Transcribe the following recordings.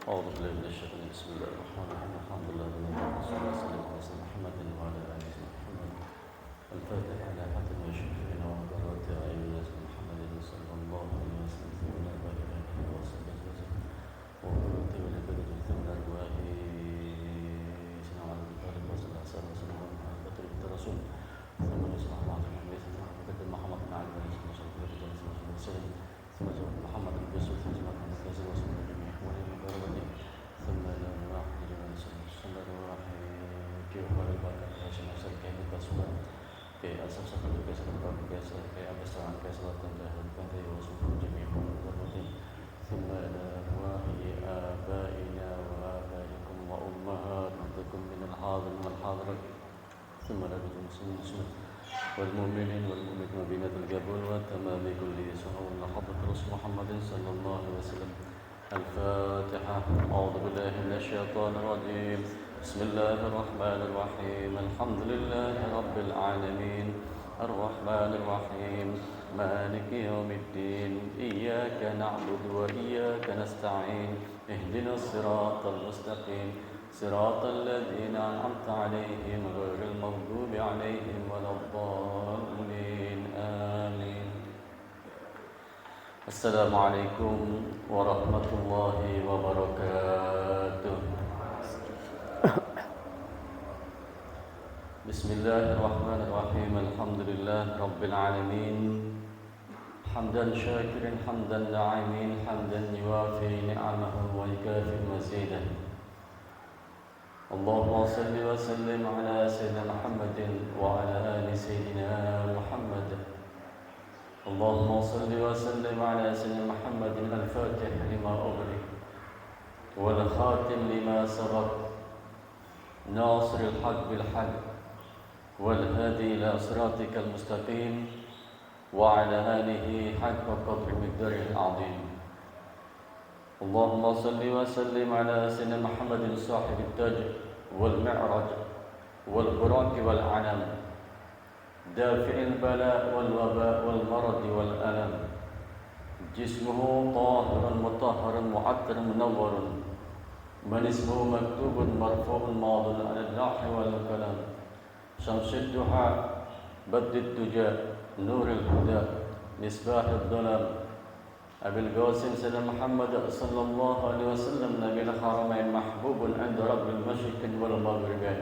أعوذ بالله من الشيطان بسم الله الرحمن الرحيم الحمد لله رب العالمين والصلاة والسلام على سيدنا محمد وعلى آله محمد الفاتح على حاتم الشفيعين وقرات أعين محمد صلى الله عليه وسلم ثم لا إله إلا الله وصحبه وسلم وقرات ولقد ثم الأرواح سنة على الطالب وصلى الله عليه وسلم ومحمد الرسول ثم نصلح مع محمد محمد مع النبي صلى الله عليه وسلم ثم محمد الرسول ثم محمد الرسول وسلم جميع إخواني ثم إلى واحد جمال صلى الله عليه وسلم البركة عشان نوصل كيف البسمة كي أسف سفر كيس البركة كيس كي أبستان كيس الله تنجاه البركة وسلم جميع إخواني ثم إلى واحد آبائنا وآبائكم وأمهاتكم من الحاضر والحاضرة ثم إلى المسلمين والمؤمنين والمؤمنات بينة القبول وتمام كل سنة حضرة رسول محمد صلى الله عليه وسلم الفاتحة. أعوذ بالله من الشيطان الرجيم. بسم الله الرحمن الرحيم. الحمد لله رب العالمين الرحمن الرحيم مالك يوم الدين إياك نعبد وإياك نستعين اهدنا الصراط المستقيم صراط الذين أنعمت عليهم غير المغضوب عليهم ولا الضالين آمين. السلام عليكم ورحمة الله وبركاته. بسم الله الرحمن الرحيم الحمد لله رب العالمين حمدا شاكرا حمدا داعمين حمدا يوافي نعمه ويكافئ مزيده. اللهم صل وسلم على سيدنا محمد وعلى آل سيدنا محمد. اللهم صل وسلم على سيدنا محمد الفاتح لما أغلق والخاتم لما سبق ناصر الحق بالحق والهادي إلى صراطك المستقيم وعلى آله حق قدر مقداره العظيم. اللهم صل وسلم على سيدنا محمد صاحب التاج والمعرج والبراق والعنم دافع البلاء والوباء والمرض والألم جسمه طاهر مطهر معطر منور من اسمه مكتوب مرفوع ماض على اللوح والقلم شمس الضحى بدر الدجى نور الهدى مصباح الظلام أبي القاسم سيدنا محمد صلى الله عليه وسلم نبي الحرمين محبوب عند رب المشرق والمغربين.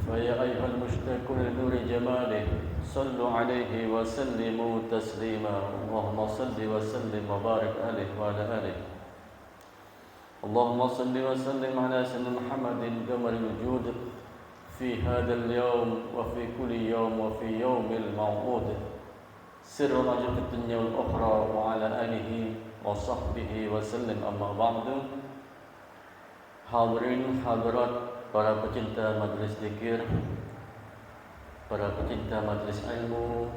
فيا أيها المشتاقون لنور جماله صلوا عليه وسلموا تسليما. اللهم صل وسلم وبارك عليه وعلى آله. اللهم صل وسلم على سيدنا محمد قمر الوجود في هذا اليوم وفي كل يوم وفي يوم الموعود سر رجل الدنيا والأخرى وعلى آله وصحبه وسلم. أما بعد. Hadirin hadirat para pecinta majlis zikir, para pecinta majlis ilmu,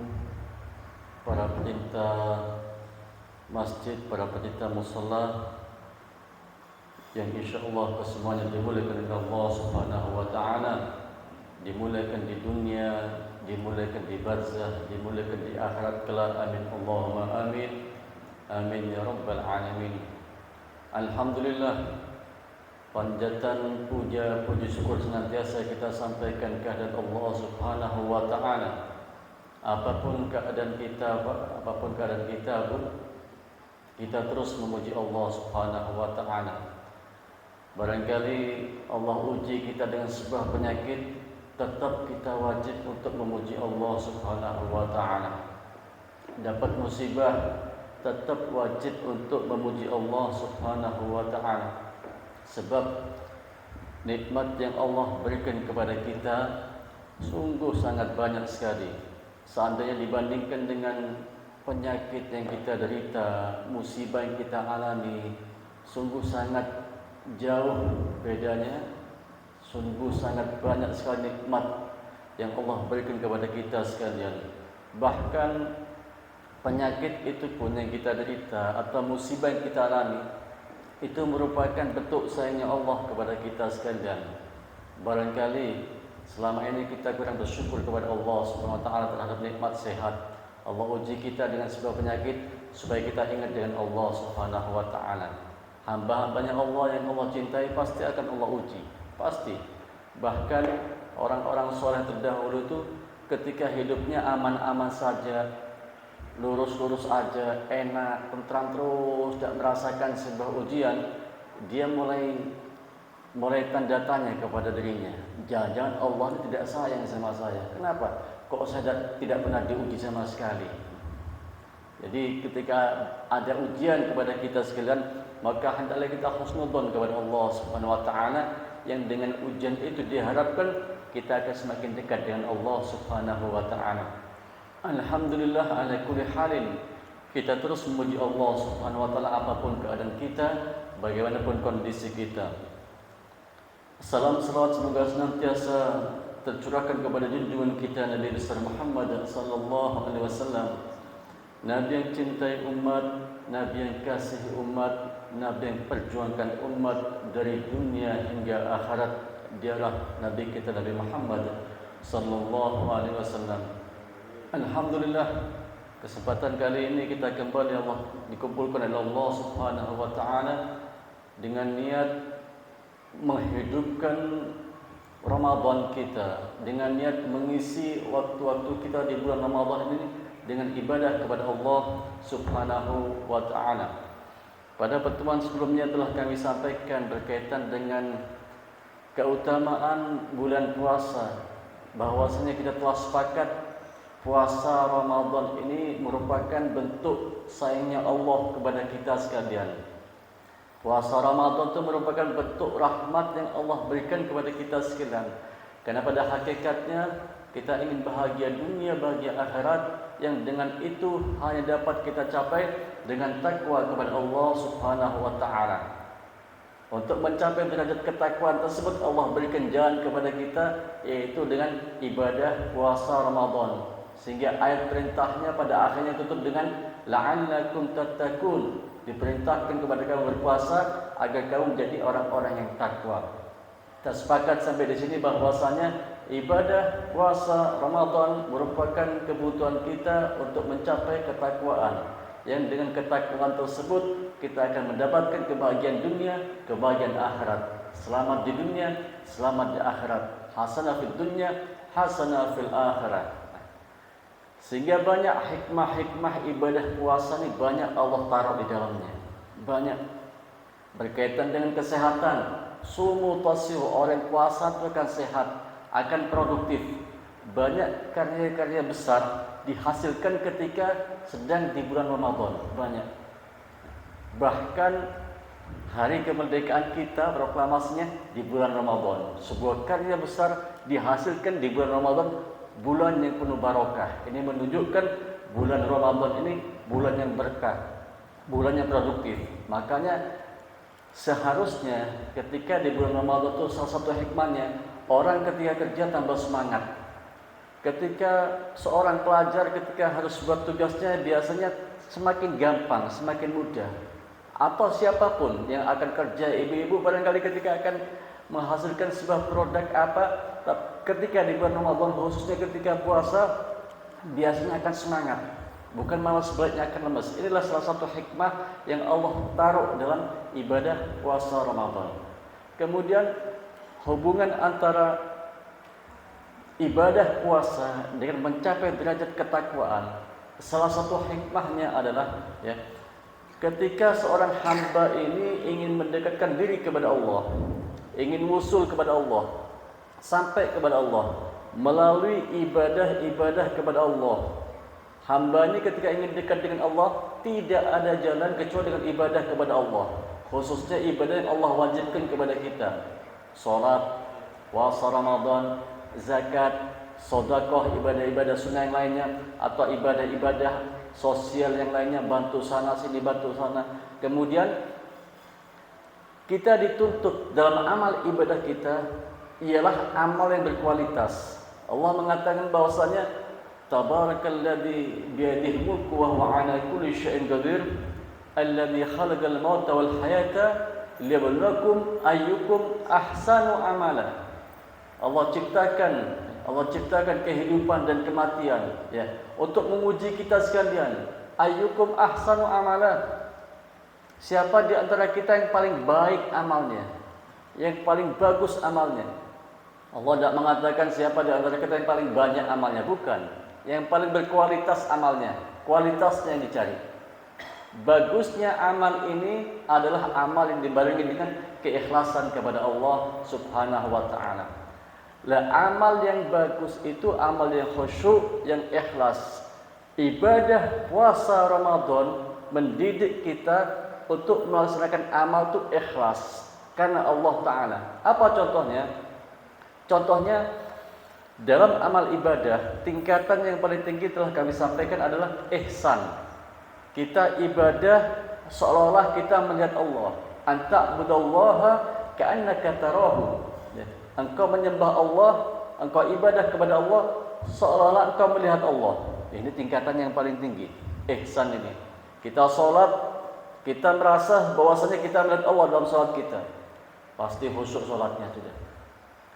para pecinta masjid, para pecinta musalla yang insyaallah kesemuanya dimuliakan oleh Allah Subhanahu wa taala, dimuliakan di dunia, dimuliakan di barzah, dimuliakan di akhirat kelak. Amin Allahumma amin. Amin ya rabbal alamin. Alhamdulillah, panjatan puja puji syukur senantiasa kita sampaikan kehadirat Allah Subhanahu wa taala. Apapun keadaan kita pun kita terus memuji Allah Subhanahu wa taala. Barangkali Allah uji kita dengan sebuah penyakit, tetap kita wajib untuk memuji Allah Subhanahu wa taala. Dapat musibah, tetap wajib untuk memuji Allah Subhanahu wa taala. Sebab nikmat yang Allah berikan kepada kita sungguh sangat banyak sekali. Seandainya dibandingkan dengan penyakit yang kita derita, musibah yang kita alami, sungguh sangat jauh bedanya. Sungguh sangat banyak sekali nikmat yang Allah berikan kepada kita sekalian. Bahkan penyakit itu pun yang kita derita atau musibah yang kita alami, itu merupakan bentuk sayangnya Allah kepada kita sekalian. Barangkali selama ini kita kurang bersyukur kepada Allah Subhanahu wa taala terhadap nikmat sehat. Allah uji kita dengan sebuah penyakit supaya kita ingat dengan Allah Subhanahu wa taala. Hamba-hambanya Allah yang Allah cintai pasti akan Allah uji. Pasti. Bahkan orang-orang soleh terdahulu itu ketika hidupnya aman-aman saja, lurus-lurus aja, enak, tentram terus, tidak merasakan sebuah ujian, dia mulai tanda tanya kepada dirinya, jangan-jangan Allah ini tidak sayang sama saya. Kenapa? Kok saya tidak pernah diuji sama sekali? Jadi ketika ada ujian kepada kita sekalian, maka hendaklah kita husnudzon kepada Allah Subhanahu wa taala, yang dengan ujian itu diharapkan kita akan semakin dekat dengan Allah Subhanahu wa taala. Alhamdulillah ala kulli halin. Kita terus memuji Allah Subhanahu wa taala apapun keadaan kita, bagaimanapun kondisi kita. Salam salawat semoga senantiasa tercurahkan kepada junjungan kita Nabi besar Muhammad sallallahu alaihi wasallam. Nabi yang cintai umat, Nabi yang kasih umat, Nabi yang perjuangkan umat dari dunia hingga akhirat. Dialah Nabi kita Nabi Muhammad sallallahu alaihi wasallam. Alhamdulillah, kesempatan kali ini kita kembali Allah dikumpulkan oleh Allah Subhanahu wa taala dengan niat menghidupkan Ramadan kita, dengan niat mengisi waktu-waktu kita di bulan Ramadan ini dengan ibadah kepada Allah Subhanahu wa taala. Pada pertemuan sebelumnya telah kami sampaikan berkaitan dengan keutamaan bulan puasa, bahwasanya kita telah sepakat puasa Ramadan ini merupakan bentuk sayangnya Allah kepada kita sekalian. Puasa Ramadan itu merupakan bentuk rahmat yang Allah berikan kepada kita sekalian. Karena pada hakikatnya kita ingin bahagia dunia, bahagia akhirat, yang dengan itu hanya dapat kita capai dengan takwa kepada Allah Subhanahu wa taala. Untuk mencapai derajat ketakwaan tersebut Allah berikan jalan kepada kita, yaitu dengan ibadah puasa Ramadan. Sehingga ayat perintahnya pada akhirnya tutup dengan la'allakum tattaqun, diperintahkan kepada kamu berpuasa agar kamu menjadi orang-orang yang takwa. Kita sepakat sampai di sini bahwasanya ibadah puasa Ramadan merupakan kebutuhan kita untuk mencapai ketakwaan, yang dengan ketakwaan tersebut kita akan mendapatkan kebahagiaan dunia, kebahagiaan akhirat. Selamat di dunia, selamat di akhirat. Hasanah fid dunya, hasanah fil akhirat. Sehingga banyak hikmah-hikmah ibadah puasa ini banyak Allah taruh di dalamnya. Banyak berkaitan dengan kesehatan. Sumu tasihu, orang puasa itu akan sehat, akan produktif. Banyak karya-karya besar dihasilkan ketika sedang di bulan Ramadan. Banyak. Bahkan hari kemerdekaan kita proklamasinya di bulan Ramadan. Sebuah karya besar dihasilkan di bulan Ramadan, bulan yang penuh barokah. Ini menunjukkan bulan Ramadan ini bulan yang berkah, bulan yang produktif. Makanya seharusnya ketika di bulan Ramadan itu salah satu hikmahnya, orang ketika kerja tambah semangat. Ketika seorang pelajar ketika harus buat tugasnya biasanya semakin gampang, semakin mudah. Atau siapapun yang akan kerja, ibu-ibu barangkali ketika akan menghasilkan sebuah produk apa, ketika di bulan Ramadan khususnya ketika puasa biasanya akan semangat, bukan malah sebaliknya akan lemas. Inilah salah satu hikmah yang Allah taruh dalam ibadah puasa Ramadan. Kemudian hubungan antara ibadah puasa dengan mencapai derajat ketakwaan, salah satu hikmahnya adalah ketika seorang hamba ini ingin mendekatkan diri kepada Allah, ingin wusul kepada Allah, sampai kepada Allah melalui ibadah-ibadah kepada Allah. Hamba ini ketika ingin dekat dengan Allah, tidak ada jalan kecuali dengan ibadah kepada Allah. Khususnya ibadah yang Allah wajibkan kepada kita. Salat, puasa Ramadan, zakat, sedekah, ibadah-ibadah sunnah yang lainnya, atau ibadah-ibadah sosial yang lainnya, bantu sana sini, bantu sana. Kemudian kita dituntut dalam amal ibadah kita ialah amal yang berkualitas. Allah mengatakan bahwasanya tabarakalladzi biyadihi mulku wa huwa ala kulli syai'in qadir alladzi khalaqal mauta wal hayata liyabluwakum ayyukum ahsanu amala. Allah ciptakan kehidupan dan kematian untuk menguji kita sekalian. Ayyukum ahsanu amala. Siapa di antara kita yang paling baik amalnya, yang paling bagus amalnya? Allah tidak mengatakan siapa di antara kita yang paling banyak amalnya, bukan. Yang paling berkualitas amalnya, kualitasnya yang dicari. Bagusnya amal ini adalah amal yang dibarengi dengan keikhlasan kepada Allah Subhanahu wa taala. Lah amal yang bagus itu amal yang khusyuk, yang ikhlas. Ibadah puasa Ramadan mendidik kita untuk melaksanakan amal itu ikhlas karena Allah taala. Apa contohnya? Contohnya dalam amal ibadah, tingkatan yang paling tinggi telah kami sampaikan adalah ihsan. Kita ibadah seolah-olah kita melihat Allah. Anta'budallaha ka'annaka tarahu. Engkau menyembah Allah, engkau ibadah kepada Allah seolah-olah engkau melihat Allah. Ini tingkatan yang paling tinggi, ihsan ini. Kita sholat, kita merasa bahwasanya kita melihat Allah dalam sholat kita. Pasti khusyuk sholatnya sudah.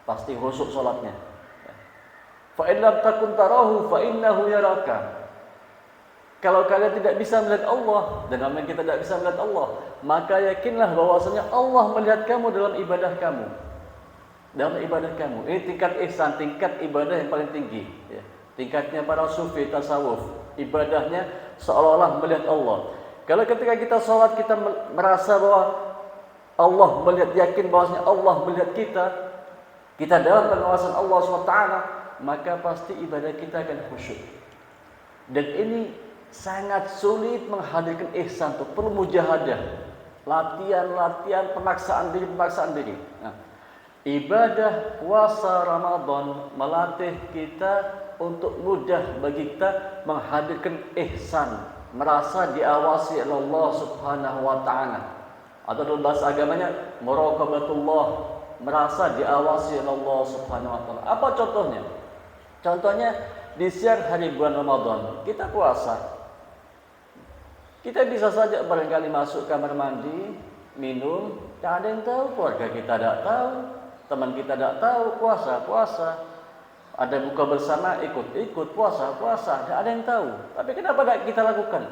Pasti khusyuk salatnya. Fa in lam takun tarahu fa innahu yaraka. Kalau kalian tidak bisa melihat Allah, dan namanya kita tidak bisa melihat Allah, maka yakinlah bahwasanya Allah melihat kamu dalam ibadah kamu. Dalam ibadah kamu. Ini tingkat ihsan, tingkat ibadah yang paling tinggi, ya. Tingkatnya para sufi tasawuf, ibadahnya seolah-olah melihat Allah. Kalau ketika kita salat kita merasa bahwa Allah melihat, yakin bahwasanya Allah melihat kita dalam pengawasan Allah SWT, maka pasti ibadah kita akan khusyuk. Dan ini sangat sulit menghadirkan ihsan, itu perlu mujahadah, latihan, pemaksaan diri. Nah, ibadah puasa Ramadan melatih kita untuk mudah bagi kita menghadirkan ihsan, merasa diawasi oleh Allah Subhanahu wa taala. Atau dalam bahasa agamanya muraqabatullah, merasa diawasi oleh Allah Subhanahu wa taala. Apa contohnya? Contohnya di siang hari bulan Ramadan, kita puasa. Kita bisa saja barangkali masuk kamar mandi, minum, tak ada yang tahu, keluarga kita tidak tahu, teman kita tidak tahu, puasa. Ada buka bersama, ikut puasa, tidak ada yang tahu. Tapi kenapa tidak kita lakukan?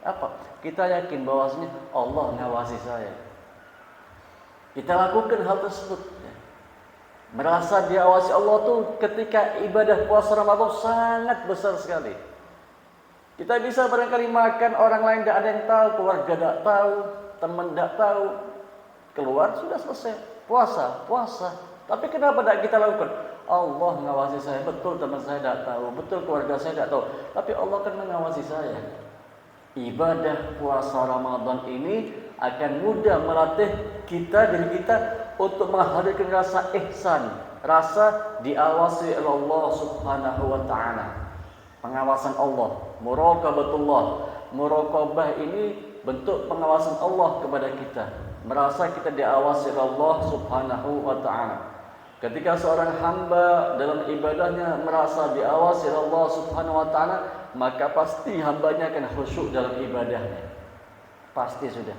Apa? Kita yakin bahwasanya Allah mengawasi saya. Kita lakukan hal tersebut. Merasa diawasi Allah tuh ketika ibadah puasa Ramadan sangat besar sekali. Kita bisa barangkali makan, orang lain tidak ada yang tahu, keluarga tidak tahu, teman tidak tahu, keluar sudah selesai puasa. Tapi kenapa tidak kita lakukan? Allah mengawasi saya, betul teman saya tidak tahu, betul keluarga saya tidak tahu, tapi Allah akan mengawasi saya. Ibadah puasa Ramadan ini akan mudah melatih diri kita untuk menghadirkan rasa ihsan, rasa diawasi oleh Allah Subhanahu wa taala. Pengawasan Allah, muraqabatullah. Muraqabah ini bentuk pengawasan Allah kepada kita. Merasa kita diawasi oleh Allah Subhanahu wa taala. Ketika seorang hamba dalam ibadahnya merasa diawasi oleh Allah Subhanahu wa taala, maka pasti hambanya akan khusyuk dalam ibadahnya. Pasti sudah.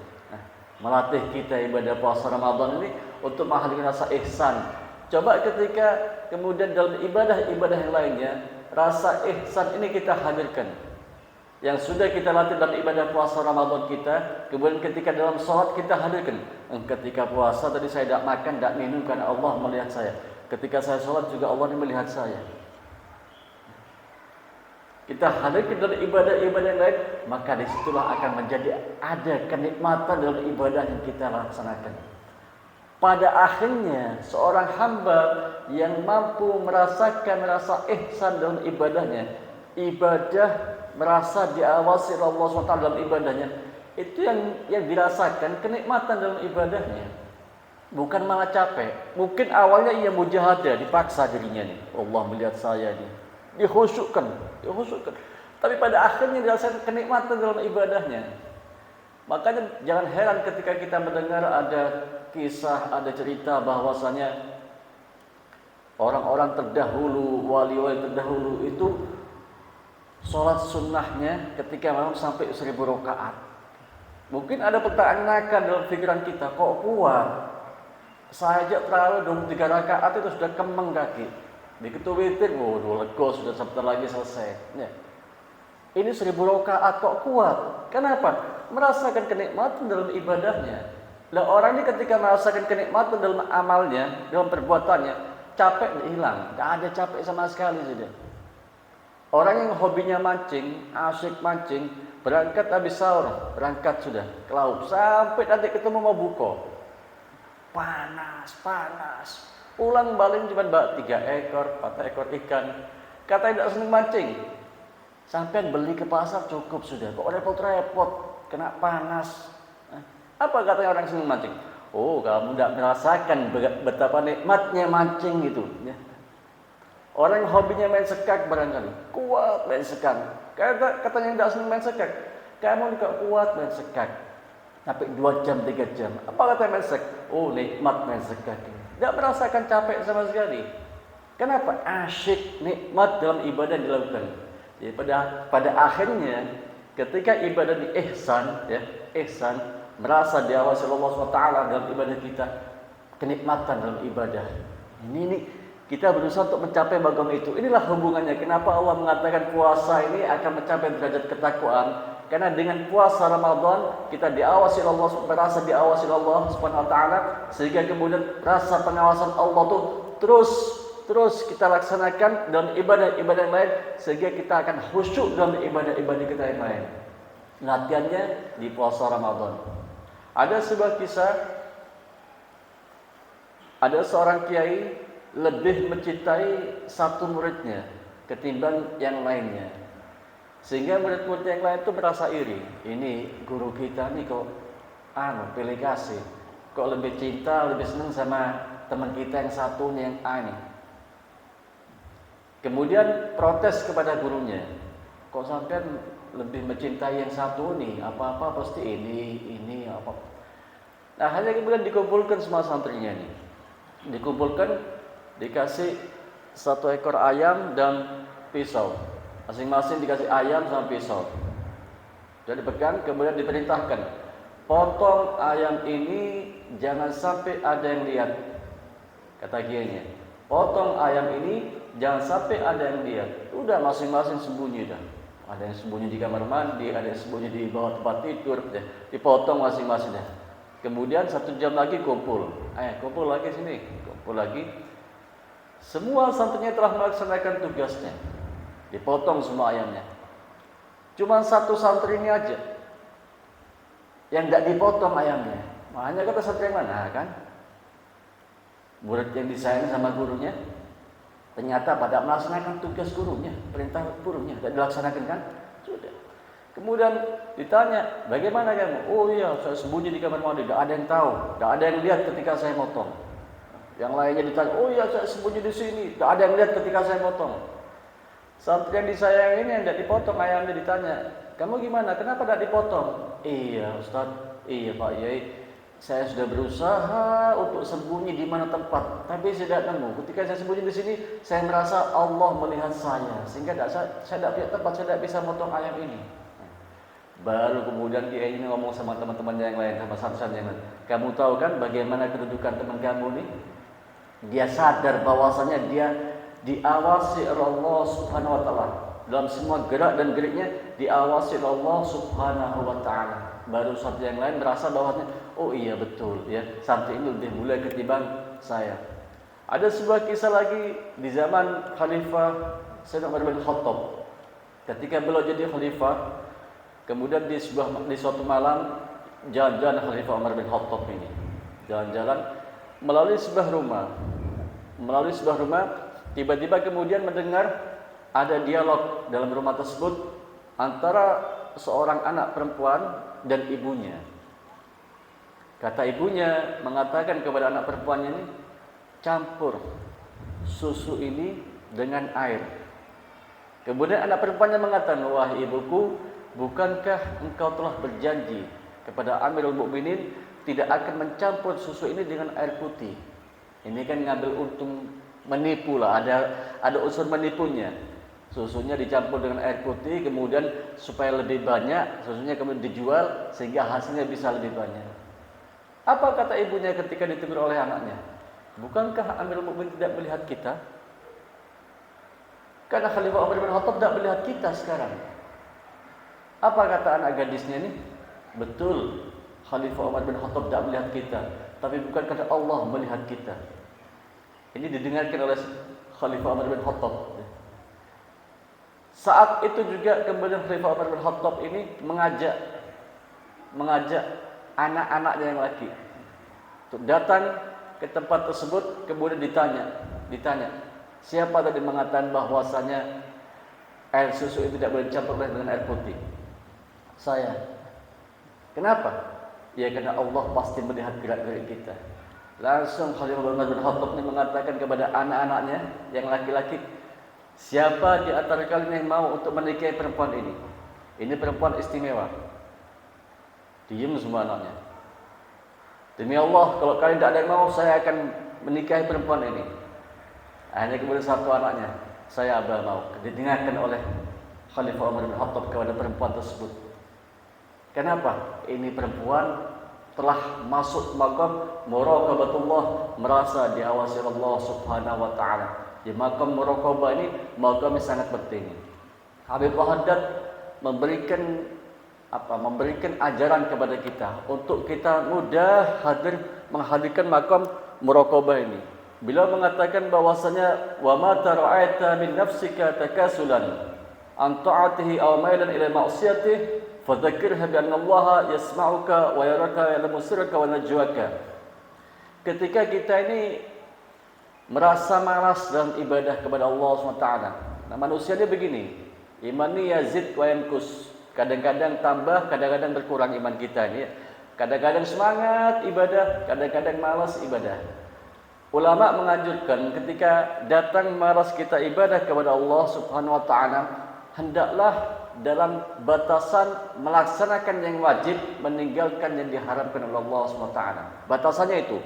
Melatih kita ibadah puasa Ramadan ini untuk menghadirkan rasa ihsan. Coba ketika kemudian dalam ibadah yang lainnya, rasa ihsan ini kita hadirkan. Yang sudah kita latih dalam ibadah puasa Ramadan kita, kemudian ketika dalam sholat kita hadirkan. Ketika puasa tadi saya tidak makan, tidak minum karena Allah melihat saya. Ketika saya sholat juga Allah melihat saya. Kita hadirkan dalam ibadah yang lain, maka disitulah akan menjadi ada kenikmatan dalam ibadah yang kita laksanakan. Pada akhirnya seorang hamba yang mampu merasakan rasa ihsan dalam ibadahnya, ibadah merasa diawasi oleh Allah SWT dalam ibadahnya, itu yang dirasakan kenikmatan dalam ibadahnya, bukan malah capek. Mungkin awalnya ia mujahadah, dipaksa dirinya nih, Allah melihat saya nih, dikhusyukkan. Tapi pada akhirnya dirasakan kenikmatan dalam ibadahnya. Makanya jangan heran ketika kita mendengar ada kisah, ada cerita bahwasanya orang-orang terdahulu, wali-wali terdahulu itu sholat sunnahnya ketika malam sampai 1000 rakaat. Mungkin ada pertanyaan dalam pikiran kita, kok kuat? Saya aja terawih 23 rakaat itu sudah kemeng kaki. Begitu witir, waduh lega, sudah sebentar lagi selesai. Ya. Ini 1000 rakaat kok kuat? Kenapa? merasakan kenikmatan dalam ibadahnya. Lah orang ini ketika merasakan kenikmatan dalam amalnya, dalam perbuatannya, capek hilang, nggak ada capek sama sekali sudah. Orang yang hobinya mancing, asyik mancing, berangkat habis sahur, berangkat sudah ke laut, sampai nanti ketemu mau buka. Panas. Pulang balik cuma bawa 3 ekor, 4 ekor ikan. Katanya tidak senang mancing. Sampai beli ke pasar cukup sudah. Kok repot-repot, kena panas. Apa katanya orang senang mancing? Oh, kamu tidak merasakan betapa nikmatnya mancing gitu. Ya. Orang yang hobinya main sekak barangkali, kuat main sekak. Katanya yang tidak senang main sekak, kamu juga kuat main sekak. Sampai 2 jam, 3 jam. Apa katanya main sekak? Oh, nikmat main sekak. Tidak merasakan capek sama sekali. Kenapa? Asyik, nikmat dalam ibadah yang dilakukan. Jadi pada akhirnya, ketika ibadah di ihsan, ya, ihsan, merasa diawasi Allah SWT dalam ibadah kita, kenikmatan dalam ibadah. Ini kita berusaha untuk mencapai bagam itu. Inilah hubungannya. Kenapa Allah mengatakan puasa ini akan mencapai derajat ketakwaan? Karena dengan puasa Ramadan kita diawasi Allah, merasa diawasi Allah Subhanahu wa taala, sehingga kemudian rasa pengawasan Allah tuh terus kita laksanakan dalam ibadah-ibadah yang lain, sehingga kita akan khusyuk dalam ibadah-ibadah kita yang lain. Latihannya di puasa Ramadan. Ada sebuah kisah, ada seorang kiai lebih mencintai satu muridnya ketimbang yang lainnya. Sehingga murid-murid yang lain itu merasa iri. Ini guru kita nih kok pilih kasih. Kok lebih cinta, lebih senang sama teman kita yang satunya yang A nih. Kemudian protes kepada gurunya. Kok sampai lebih mencintai yang satu nih? Apa-apa pasti ini apa. Nah, hanya kemudian dikumpulkan semua santrinya nih. Dikumpulkan, dikasih 1 ekor ayam dan pisau. Masing-masing dikasih ayam sama pisau. Jadi dipegang, kemudian diperintahkan, potong ayam ini jangan sampai ada yang lihat. Kata kiainya, potong ayam ini jangan sampai ada yang lihat. Udah masing-masing sembunyi dah. Ada yang sembunyi di kamar mandi, ada yang sembunyi di bawah tempat tidur, dipotong masing-masing dah. Kemudian 1 jam lagi kumpul. Kumpul lagi sini, kumpul lagi. Semua santrinya telah melaksanakan tugasnya. Dipotong semua ayamnya. Cuma 1 santri ini aja yang tidak dipotong ayamnya. Makanya kata santri yang mana kan? Murid yang disayang sama gurunya, ternyata pada melaksanakan tugas gurunya, perintah gurunya, tidak dilaksanakan kan? Sudah. Kemudian ditanya, bagaimana kamu? Oh iya, saya sembunyi di kamar mandi, tidak ada yang tahu, tidak ada yang lihat ketika saya motong. Yang lainnya ditanya, oh iya saya sembunyi di sini, tidak ada yang lihat ketika saya motong. Santri yang disayang ini yang tidak dipotong ayamnya ditanya, kamu gimana? Kenapa tidak dipotong? Iya Ustaz, iya Pak Yai, saya sudah berusaha untuk sembunyi di mana tempat, tapi saya tidak nemu. Ketika saya sembunyi di sini, saya merasa Allah melihat saya, sehingga saya tidak punya tempat, saya tidak bisa motong ayam ini. Baru kemudian dia ini ngomong sama teman-temannya yang lain, sama santri yang lain. Kamu tahu kan bagaimana kedudukan teman kamu nih? Dia sadar bahwasanya dia diawasi oleh Allah Subhanahu wa taala. Dalam semua gerak dan geriknya diawasi oleh Allah Subhanahu wa taala. Baru santri yang lain merasa bahwasanya oh iya betul ya, santri ini lebih mulia ketimbang saya. Ada sebuah kisah lagi di zaman Khalifah Sayyidina Umar bin Khattab. Ketika beliau jadi khalifah, kemudian di suatu malam jalan-jalan Khalifah Umar bin Khattab ini. Jalan-jalan melalui sebuah rumah, tiba-tiba kemudian mendengar ada dialog dalam rumah tersebut antara seorang anak perempuan dan ibunya. Kata ibunya mengatakan kepada anak perempuannya ini, campur susu ini dengan air. Kemudian anak perempuannya mengatakan, wah ibuku, bukankah engkau telah berjanji kepada Amirul Mukminin tidak akan mencampur susu ini dengan air putih? Ini kan ngambil untung, menipu lah, ada unsur menipunya. Susunya dicampur dengan air putih, kemudian supaya lebih banyak, susunya kemudian dijual sehingga hasilnya bisa lebih banyak. Apa kata ibunya ketika ditegur oleh anaknya? Bukankah Amirul Mukminin tidak melihat kita? Karena Khalifah Umar bin Khattab tidak melihat kita sekarang. Apa kata anak gadisnya ini? Betul, Khalifah Umar bin Khattab tidak melihat kita, tapi bukan karena Allah melihat kita. Ini didengarkan oleh Khalifah Umar bin Khattab. Saat itu juga kemudian Khalifah Umar bin Khattab ini mengajak anak-anaknya yang laki untuk datang ke tempat tersebut, kemudian ditanya, siapa tadi mengatakan bahwasanya air susu itu tidak boleh dicampur dengan air putih? Saya. Kenapa? Ya karena Allah pasti melihat gerak-gerik kita. Langsung Khalifah Umar bin Khattab ini mengatakan kepada anak-anaknya yang laki-laki, siapa di antara kalian yang mau untuk menikahi perempuan ini? Ini perempuan istimewa. Diam semua anaknya. Demi Allah, kalau kalian tidak ada yang mau, saya akan menikahi perempuan ini. Hanya kemudian satu anaknya, saya abah mau. Didengarkan oleh Khalifah Umar bin Khattab kepada perempuan tersebut. Kenapa? Ini perempuan telah masuk makam muraqabatullah, merasa diawasi Allah Subhanahu wa taala. Di makam muraqabah ini makam yang sangat penting. Habib Haddad memberikan ajaran kepada kita untuk kita mudah menghadirkan makam muraqabah ini. Beliau mengatakan bahwasanya wa ma tara'aita min nafsika takasulan an ta'atihi aw mailan ila ma'siyatihi fadzakirha bi anna Allah yasma'uka wa yaraka wa ya'lamu sirraka wa najwaka. Ketika kita ini merasa malas dalam ibadah kepada Allah SWT. Nah, manusia dia begini, imani yazid wa yankus. Kadang-kadang tambah, kadang-kadang berkurang iman kita ini. Kadang-kadang semangat ibadah, kadang-kadang malas ibadah. Ulama menganjurkan ketika datang malas kita ibadah kepada Allah Subhanahu wa taala, hendaklah dalam batasan melaksanakan yang wajib, meninggalkan yang diharamkan oleh Allah Subhanahu wa taala. Batasannya itu.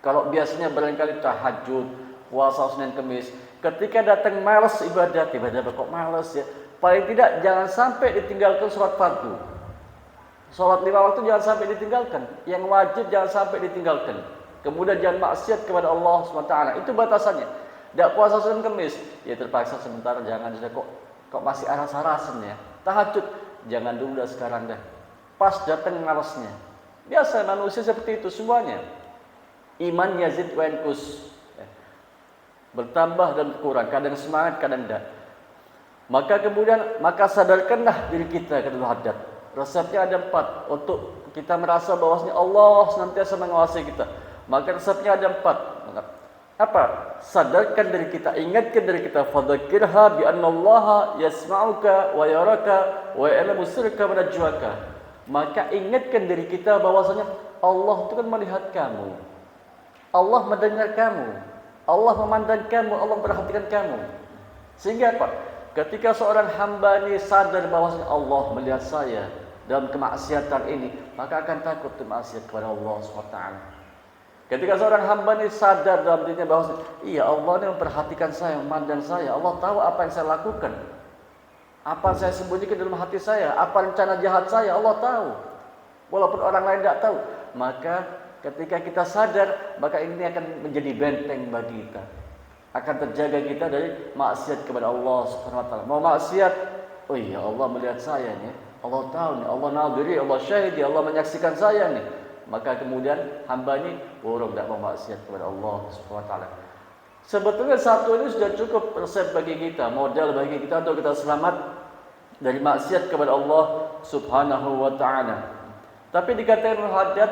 Kalau biasanya barangkali tahajud, puasa Senin Kamis, ketika datang malas ibadah, tiba-tiba kok malas ya. Paling tidak jangan sampai ditinggalkan sholat fardu. Sholat 5 waktu jangan sampai ditinggalkan. Yang wajib jangan sampai ditinggalkan. Kemudian jangan maksiat kepada Allah SWT. Itu batasannya. Tidak puasa Senin Kamis, ya terpaksa sebentar, jangan kok masih aras-arasan ya. Tahajud, jangan dulu dah sekarang dah. Pas datang malasnya. Biasa manusia seperti itu semuanya. Iman yazid wa yankus. Bertambah dan berkurang, kadang semangat, kadang tidak. Maka sadarkanlah diri kita, kata Haddad. Resepnya ada 4 untuk kita merasa bahwasanya Allah senantiasa mengawasi kita. Maka resepnya ada 4. Apa? Sadarkan diri kita, ingatkan diri kita. Fadzakirha bi annallaha yasma'uka wa yaraka wa ya'lamu sirraka wa najwaka. Maka ingatkan diri kita bahwasanya Allah itu kan melihat kamu. Allah mendengar kamu. Allah memandang kamu, Allah memperhatikan kamu. Sehingga apa? Ketika seorang hamba ini sadar bahwasanya Allah melihat saya dalam kemaksiatan ini, maka akan takut bermaksiat kepada Allah SWT. Ketika seorang hamba ini sadar dalam dirinya bahwasanya iya, Allah ini memperhatikan saya, memandang saya, Allah tahu apa yang saya lakukan, apa yang saya sembunyikan dalam hati saya, apa rencana jahat saya, Allah tahu, walaupun orang lain tidak tahu. Maka ketika kita sadar, maka ini akan menjadi benteng bagi kita, akan terjaga kita dari maksiat kepada Allah Subhanahu wa taala. Mau maksiat, oh iya Allah melihat saya nih, Allah tahu nih, Allah nadiri, Allah syahidi, Allah menyaksikan saya nih. Maka kemudian hamba ini buruk tidak mau maksiat kepada Allah Subhanahu wa taala. Sebetulnya satu ini sudah cukup resep bagi kita, modal bagi kita untuk kita selamat dari maksiat kepada Allah Subhanahu wa taala. Tapi dikatakan Haddad,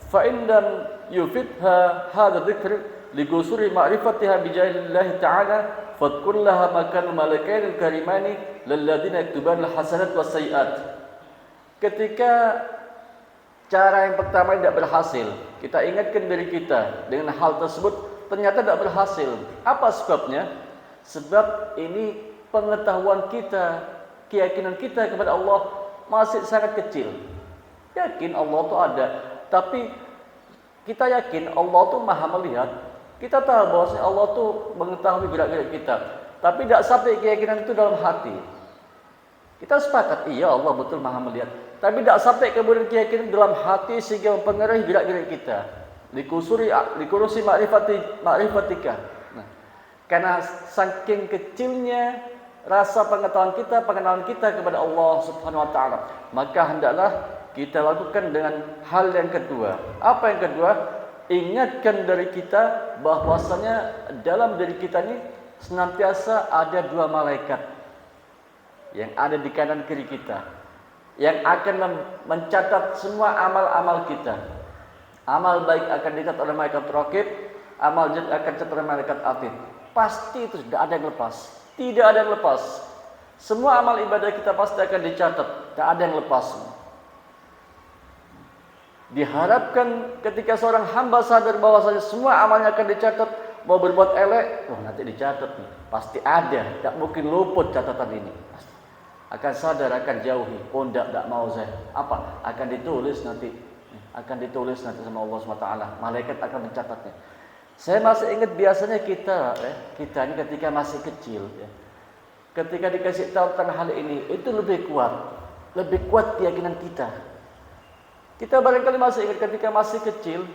fa indam yufidha hadha dzikr ligusuri ma'rifatiha bijahillah ta'ala fadkullaha makan malakain karimani lalladina yaktuban alhasanat wassayiat. Ketika cara yang pertama tidak berhasil, kita ingatkan diri kita dengan hal tersebut ternyata tidak berhasil. Apa sebabnya? Sebab ini pengetahuan kita, keyakinan kita kepada Allah masih sangat kecil. Yakin Allah itu ada, tapi kita yakin Allah itu Maha melihat. Kita tahu bahwa Allah itu mengetahui gerak-gerik kita, tapi tidak sampai keyakinan itu dalam hati. Kita sepakat, iya Allah betul Maha melihat, tapi tidak sampai kemudian keyakinan dalam hati sehingga mempengaruhi gerak-gerik kita. Likurusi ma'rifatika. Nah, karena saking kecilnya rasa pengetahuan kita, pengenalan kita kepada Allah Subhanahu wa taala, maka hendaklah kita lakukan dengan hal yang kedua. Apa yang kedua? Ingatkan dari kita bahwasanya dalam diri kita ini senantiasa ada dua malaikat yang ada di kanan kiri kita, yang akan mencatat semua amal-amal kita. Amal baik akan dicatat oleh malaikat raqib, amal jelek akan dicatat oleh malaikat atid. Pasti itu tidak ada yang lepas. Tidak ada yang lepas. Semua amal ibadah kita pasti akan dicatat, tidak ada yang lepas. Diharapkan ketika seorang hamba sadar bahwasanya semua amalnya akan dicatat, mau berbuat elek, nanti dicatat nih. Pasti ada, tidak mungkin luput catatan ini. Akan sadar, akan jauhi. Tidak mau saya. Apa? Akan ditulis nanti sama Allah SWT. Malaikat akan mencatatnya. Saya masih ingat biasanya kita ini ketika masih kecil, ketika dikasih tahu tentang hal ini, itu lebih kuat keyakinan kita. Kita barangkali masih ingat ketika masih kecil,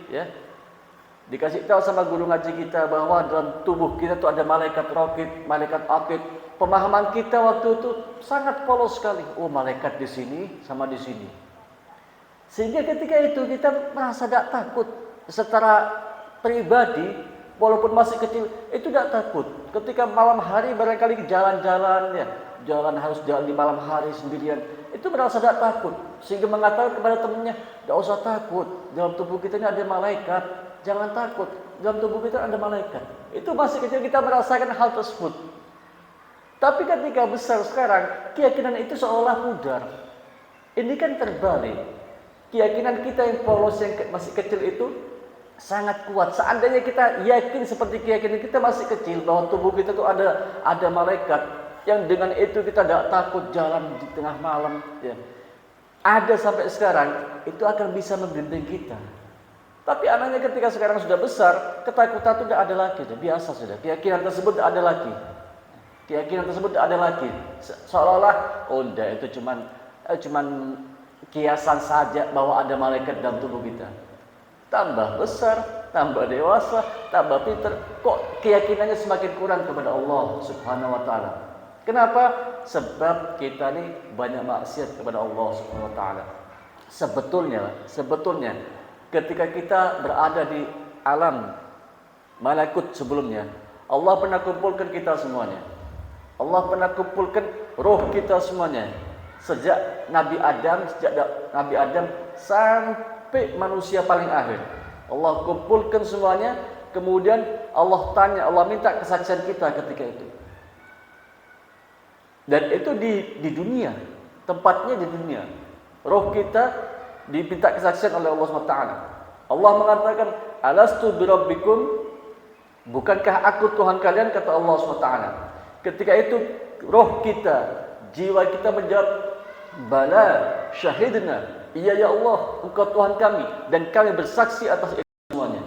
dikasih tahu sama guru ngaji kita bahwa dalam tubuh kita itu ada malaikat raqib, malaikat atid. Pemahaman kita waktu itu sangat polos sekali. Malaikat di sini sama di sini. Sehingga ketika itu kita merasa tidak takut secara pribadi, walaupun masih kecil itu tidak takut. Ketika malam hari barangkali jalan-jalan, jalan harus jalan di malam hari sendirian, itu merasa tidak takut. Sehingga mengatakan kepada temannya, tidak usah takut, dalam tubuh kita ini ada malaikat. Jangan takut, dalam tubuh kita ada malaikat. Itu masih kecil kita merasakan hal tersebut. Tapi ketika besar sekarang, keyakinan itu seolah pudar. Ini kan terbalik. Keyakinan kita yang polos yang masih kecil itu sangat kuat. Seandainya kita yakin seperti keyakinan kita masih kecil bahwa tubuh kita itu ada malaikat, yang dengan itu kita tidak takut jalan di tengah malam, ada sampai sekarang, itu akan bisa membimbing kita. Tapi anaknya ketika sekarang sudah besar, ketakutan itu tidak ada lagi, biasa sudah. Keyakinan tersebut tidak ada lagi. Seolah-olah, itu cuman kiasan saja bahwa ada malaikat dalam tubuh kita. Tambah besar, tambah dewasa, tambah pintar, kok keyakinannya semakin kurang kepada Allah Subhanahu wa taala. Kenapa? Sebab kita ini banyak maksiat kepada Allah Subhanahu wa taala. Sebetulnya ketika kita berada di alam malakut sebelumnya, Allah pernah kumpulkan kita semuanya. Allah pernah kumpulkan roh kita semuanya. Sejak Nabi Adam sampai manusia paling akhir. Allah kumpulkan semuanya, kemudian Allah minta kesaksian kita ketika itu. Dan itu di dunia, tempatnya di dunia. Roh kita diminta kesaksian oleh Allah SWT. Allah mengatakan, alastu birabbikum, bukankah aku Tuhan kalian, kata Allah SWT. Ketika itu roh kita, jiwa kita menjawab, bala syahidna, iya ya Allah, engkau Tuhan kami, dan kami bersaksi atas itu semuanya.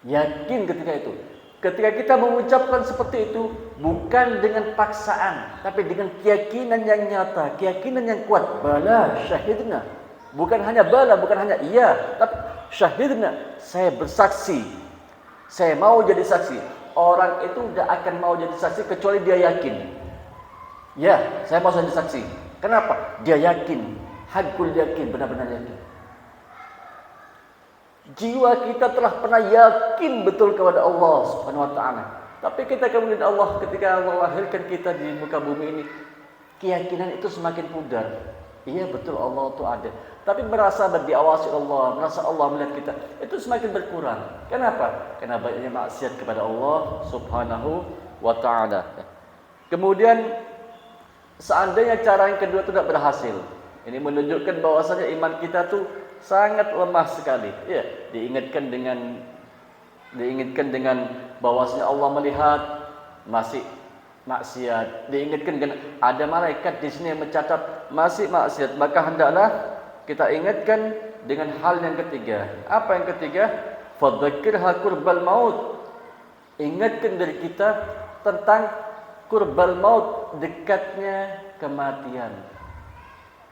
Yakin ketika itu. Ketika kita mengucapkan seperti itu, bukan dengan paksaan, tapi dengan keyakinan yang nyata, keyakinan yang kuat. Bala syahidna, bukan hanya bala, bukan hanya iya, tapi syahidna, saya bersaksi, saya mau jadi saksi. Orang itu tidak akan mau jadi saksi kecuali dia yakin. Ya, saya mau jadi saksi. Kenapa? Dia yakin, hakul yakin, benar-benar yakin. Jiwa kita telah pernah yakin betul kepada Allah Subhanahu wa taala. Tapi kita kemudian ketika Allah lahirkan kita di muka bumi ini, keyakinan itu semakin pudar. Iya betul Allah itu ada. Tapi merasa diawasi Allah, merasa Allah melihat kita, itu semakin berkurang. Kenapa? Karena banyaknya maksiat kepada Allah Subhanahu wa taala. Kemudian seandainya cara yang kedua itu tidak berhasil, ini menunjukkan bahwasanya iman kita tuh sangat lemah sekali. Ya, diingatkan dengan bahwasanya Allah melihat masih maksiat. Diingatkan dengan ada malaikat di sini yang mencatat masih maksiat. Maka hendaklah kita ingatkan dengan hal yang ketiga. Apa yang ketiga? Fadzakirha qurbal maut. Ingatkan dari kita tentang qurbal maut, dekatnya kematian.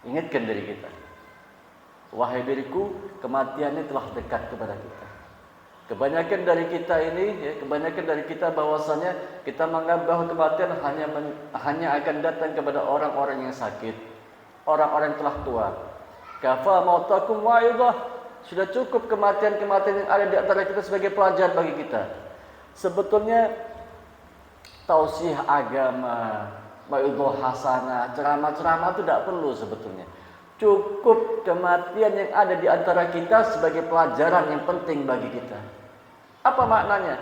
Ingatkan dari kita. Wahai diriku, kematian ini telah dekat kepada kita. Kebanyakan dari kita bahwasanya kita menganggap bahwa kematian hanya akan datang kepada orang-orang yang sakit, orang-orang yang telah tua. Kafa mautakum wa'idah. Sudah cukup kematian-kematian yang ada di antara kita sebagai pelajaran bagi kita. Sebetulnya tausiah agama, mau'izah hasanah, ceramah-ceramah itu tidak perlu sebetulnya. Cukup kematian yang ada di antara kita sebagai pelajaran yang penting bagi kita. Apa maknanya?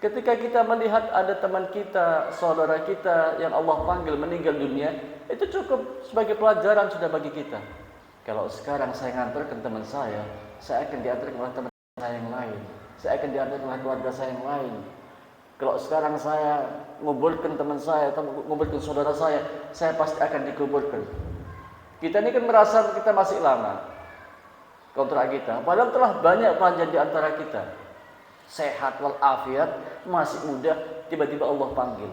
Ketika kita melihat ada teman kita, saudara kita yang Allah panggil meninggal dunia, itu cukup sebagai pelajaran sudah bagi kita. Kalau sekarang saya ngantarkan teman saya akan diantarkan oleh teman saya yang lain. Saya akan diantarkan oleh keluarga saya yang lain. Kalau sekarang saya menguburkan teman saya atau menguburkan saudara saya pasti akan dikuburkan. Kita ini kan merasa kita masih lama kontrak kita. Padahal telah banyak panjang di antara kita. Sehat walafiat, masih muda, tiba-tiba Allah panggil.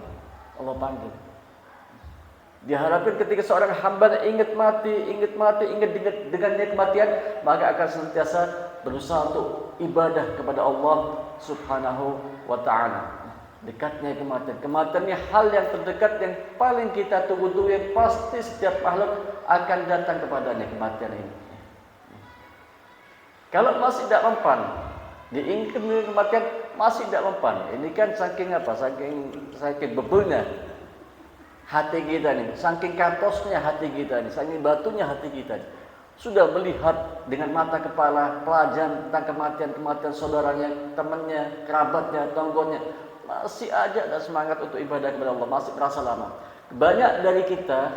Allah panggil. Diharapkan ketika seorang hamba ingat mati, ingat dengannya kematian, maka akan senantiasa berusaha untuk ibadah kepada Allah Subhanahu wa ta'ala. Dekatnya kematian. Kematiannya hal yang terdekat yang paling kita tunggu-tunggu, yang pasti setiap makhluk akan datang kepadanya kematian ini. Kalau masih tidak mempan, diinginkan kematian masih tidak mempan. Ini kan saking apa? Saking bebelnya hati kita ini, saking katosnya hati kita ini, saking batunya hati kita ini. Sudah melihat dengan mata kepala pelajaran tentang kematian saudaranya, temannya, kerabatnya, tonggonya, masih aja ada semangat untuk ibadah kepada Allah, masih merasa lama. Banyak dari kita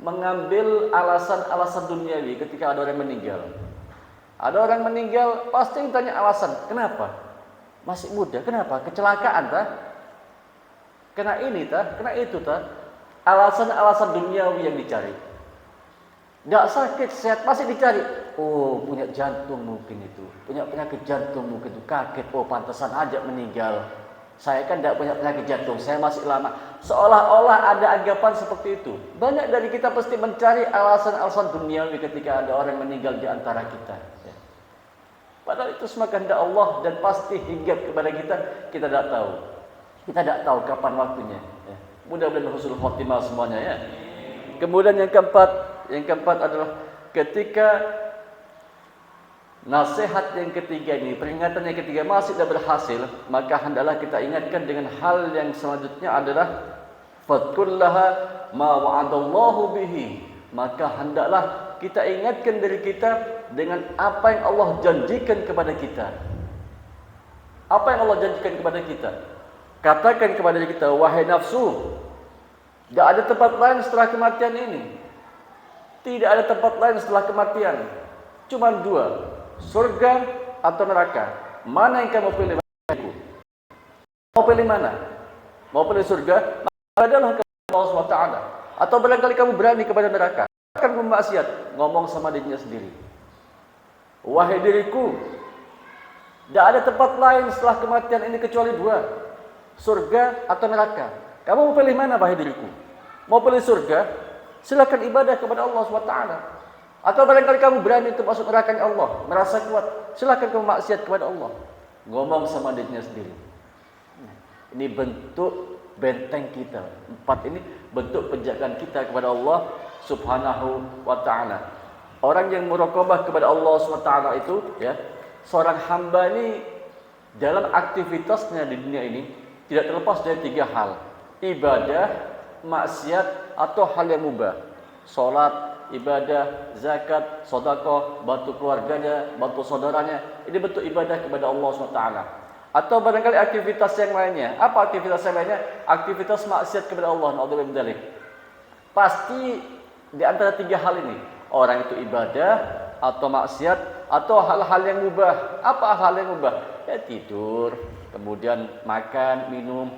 mengambil alasan-alasan duniawi ketika ada orang meninggal. Ada orang meninggal, pasti ditanya alasan, kenapa? Masih muda, kenapa? Kecelakaan tah? Kena ini tah? Kena itu tah? Alasan-alasan duniawi yang dicari. Tidak sakit, sehat, masih dicari. Oh, punya jantung mungkin itu. Punya penyakit jantung mungkin itu. Kaget, oh pantesan aja meninggal. Saya kan tidak punya penyakit jantung, saya masih lama. Seolah-olah ada anggapan seperti itu. Banyak dari kita pasti mencari alasan-alasan duniawi ketika ada orang meninggal di antara kita. Padahal itu semua kehendak Allah dan pasti hinggap kepada kita. Kita tidak tahu. Kita tidak tahu kapan waktunya. Mudah-mudahan husnul khotimah semuanya ya. Kemudian yang keempat adalah ketika nasihat yang ketiga ini, peringatan yang ketiga masih tidak berhasil, maka hendaklah kita ingatkan dengan hal yang selanjutnya adalah fadkullaha ma wa'adallahu bihi. Maka hendaklah kita ingatkan diri kita dengan apa yang Allah janjikan kepada kita. Apa yang Allah janjikan kepada kita? Katakan kepada diri kita, wahai nafsu, tidak ada tempat lain setelah kematian ini. Tidak ada tempat lain setelah kematian. Cuma dua, surga atau neraka. Mana yang kamu pilih? Mau pilih mana? Mau pilih surga? Maka adalah kepada Allah SWT. Atau barangkali kamu berani kepada neraka, akan bermaksiat, ngomong sama dirinya sendiri. Wahai diriku, tidak ada tempat lain setelah kematian ini kecuali dua, surga atau neraka. Kamu mau pilih mana, wahai diriku? Mau pilih surga? Silakan ibadah kepada Allah SWT. Atau barangkali kamu berani untuk masuk neraka Allah, merasa kuat, silakan kamu maksiat kepada Allah, ngomong sama dirinya sendiri. Ini bentuk benteng kita. 4 ini bentuk penjagaan kita kepada Allah Subhanahu wa ta'ala. Orang yang muraqabah kepada Allah SWT itu ya, seorang hamba ini dalam aktivitasnya di dunia ini tidak terlepas dari 3 hal: ibadah, maksiat, atau hal yang mubah. Salat, ibadah, zakat, sedekah, bantu keluarganya, bantu saudaranya. Ini bentuk ibadah kepada Allah SWT. Atau barangkali aktivitas yang lainnya. Apa aktivitas yang lainnya? Aktivitas maksiat kepada Allah. Naudzubillah min dzalik. Pasti di antara 3 hal ini, orang itu ibadah atau maksiat atau hal-hal yang mubah. Apa hal yang mubah? Ya tidur, kemudian makan, minum.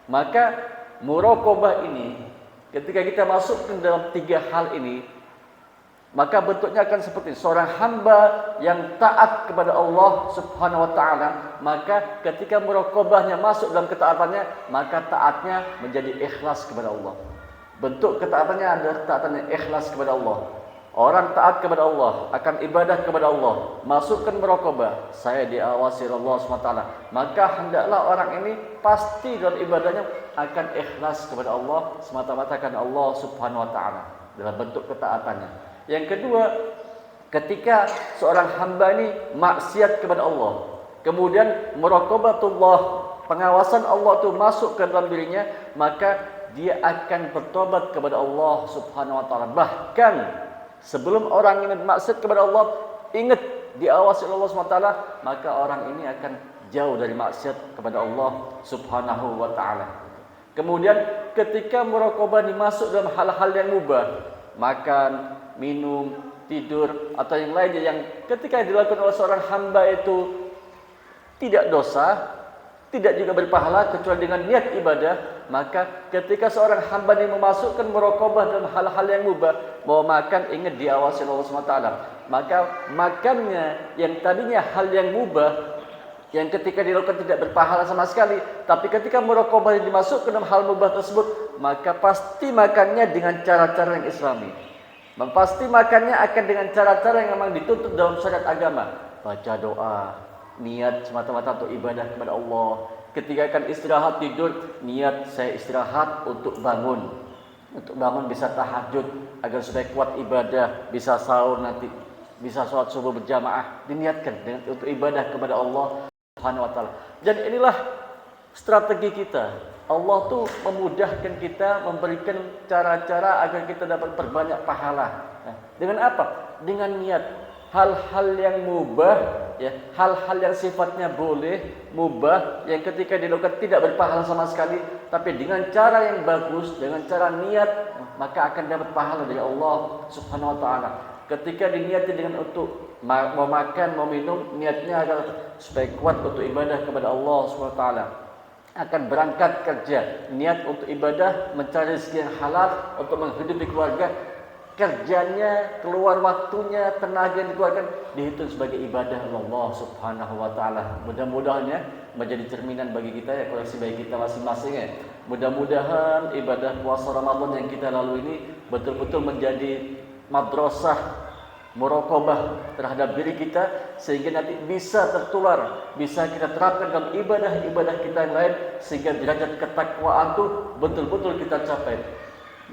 Maka muraqabah ini, ketika kita masuk ke dalam 3 hal ini, maka bentuknya akan seperti seorang hamba yang taat kepada Allah Subhanahu wa ta'ala. Maka ketika muraqabahnya masuk dalam ketaatannya, maka taatnya menjadi ikhlas kepada Allah. Bentuk ketaatannya adalah ketaatan yang ikhlas kepada Allah. Orang taat kepada Allah, akan ibadah kepada Allah, masukkan muraqabah, saya diawasi Allah SWT, maka hendaklah orang ini pasti dalam ibadahnya akan ikhlas kepada Allah semata-mata karena Allah Subhanahu wa ta'ala. dalam bentuk ketaatannya. Yang kedua, ketika seorang hamba ini maksiat kepada Allah, kemudian muraqabatullah, pengawasan Allah itu masuk ke dalam dirinya, maka dia akan bertobat kepada Allah Subhanahu wa taala. Bahkan sebelum orang ini maksiat kepada Allah, ingat diawasi oleh Allah Subhanahu wa taala, maka orang ini akan jauh dari maksiat kepada Allah Subhanahu wa taala. Kemudian ketika muraqabah dimasuk dalam hal-hal yang mubah, makan, minum, tidur atau yang lainnya yang ketika dilakukan oleh seorang hamba itu tidak dosa, tidak juga berpahala kecuali dengan niat ibadah, maka ketika seorang hamba ini memasukkan muraqabah dalam hal-hal yang mubah, mau makan ingat diawasi oleh Allah SWT, maka makannya yang tadinya hal yang mubah, yang ketika dilakukan tidak berpahala sama sekali, tapi ketika muraqabah dimasukkan dalam hal mubah tersebut, maka pasti makannya dengan cara-cara yang islami. Pasti makannya akan dengan cara-cara yang memang dituntut dalam syariat agama. Baca doa, niat semata-mata untuk ibadah kepada Allah. Ketika akan istirahat tidur, niat saya istirahat untuk bangun. Untuk bangun bisa tahajud agar supaya kuat ibadah, bisa sahur nanti, bisa sholat subuh berjamaah. Diniatkan dengan untuk ibadah kepada Allah Subhanahu wa taala. Dan inilah strategi kita. Allah tuh memudahkan kita, memberikan cara-cara agar kita dapat berbanyak pahala. Nah, dengan apa? Dengan niat. Hal-hal yang mubah, ya, hal-hal yang sifatnya boleh, mubah, yang ketika dilakukan tidak berpahala sama sekali, tapi dengan cara yang bagus, dengan cara niat, maka akan dapat pahala dari Allah Subhanahu wa taala. Ketika diniati dengan untuk mau makan, mau minum, niatnya adalah supaya kuat untuk ibadah kepada Allah Subhanahu wa taala. Akan berangkat kerja, niat untuk ibadah, mencari rezeki yang halal untuk menghidupi keluarga, kerjanya, keluar waktunya, tenaga yang dikeluarkan dihitung sebagai ibadah Allah Subhanahu wa taala. Mudah-mudahan ya menjadi cerminan bagi kita ya, koleksi bagi kita masing-masing ya. Mudah-mudahan ibadah puasa Ramadan yang kita lalui ini betul-betul menjadi madrasah muraqabah terhadap diri kita, sehingga nanti bisa tertular, bisa kita terapkan dalam ibadah-ibadah kita yang lain, sehingga derajat ketakwaan itu betul-betul kita capai.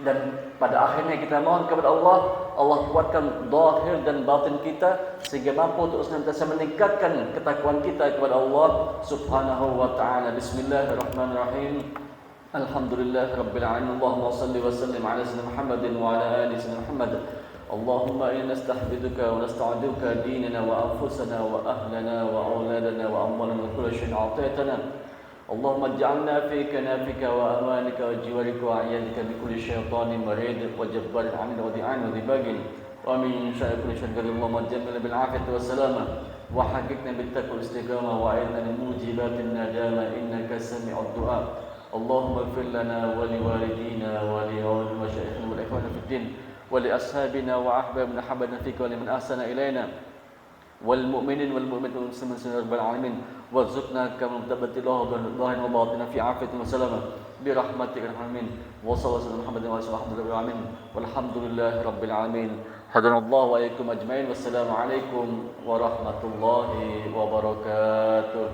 Dan pada akhirnya kita mohon kepada Allah, Allah kuatkan zahir dan batin kita sehingga mampu untuk senantiasa meningkatkan ketakwaan kita kepada Allah Subhanahu wa taala. Bismillahirrahmanirrahim. Alhamdulillahirabbil alamin. Allahumma shalli wa sallim ala sayyidina Muhammadin wa ala ali sayyidina Muhammad. Allahumma inna nastahfiduka wa nasta'uduka dinana wa anfusana wa ahlana wa auladana wa amwalana wa kulla shay'in a'taytana. Allahumma ij'alna fi kanafika wa amanika wa jiwarika wa a'yadika bi kulli syaitanin marid wa jabbarin 'anil wa di'an wa dibagin wa min syarri kulli syai'in. Allahumma jammil bil 'afiyati was salamah wa haqiqna bit taqwa istiqamah wa a'inna li mujibatin nadama innaka sami'ud du'a. Allahumma ighfir lana wa li walidina wa li masyayikhina wal ikhwana fid din ولأصحابنا وأحبابنا حبنا فيك ولمن أحسن إلينا والمؤمنين والمؤمنات والمسلمين رب العالمين وارزقنا كما تبت الله ظاهرا وباطنا في عافية وسلامة برحمتك يا الراحمين وصلى الله على محمد وعلى آله وصحبه العالمين والحمد لله رب العالمين. حضرنا الله وإياكم أجمعين والسلام عليكم ورحمة الله وبركاته.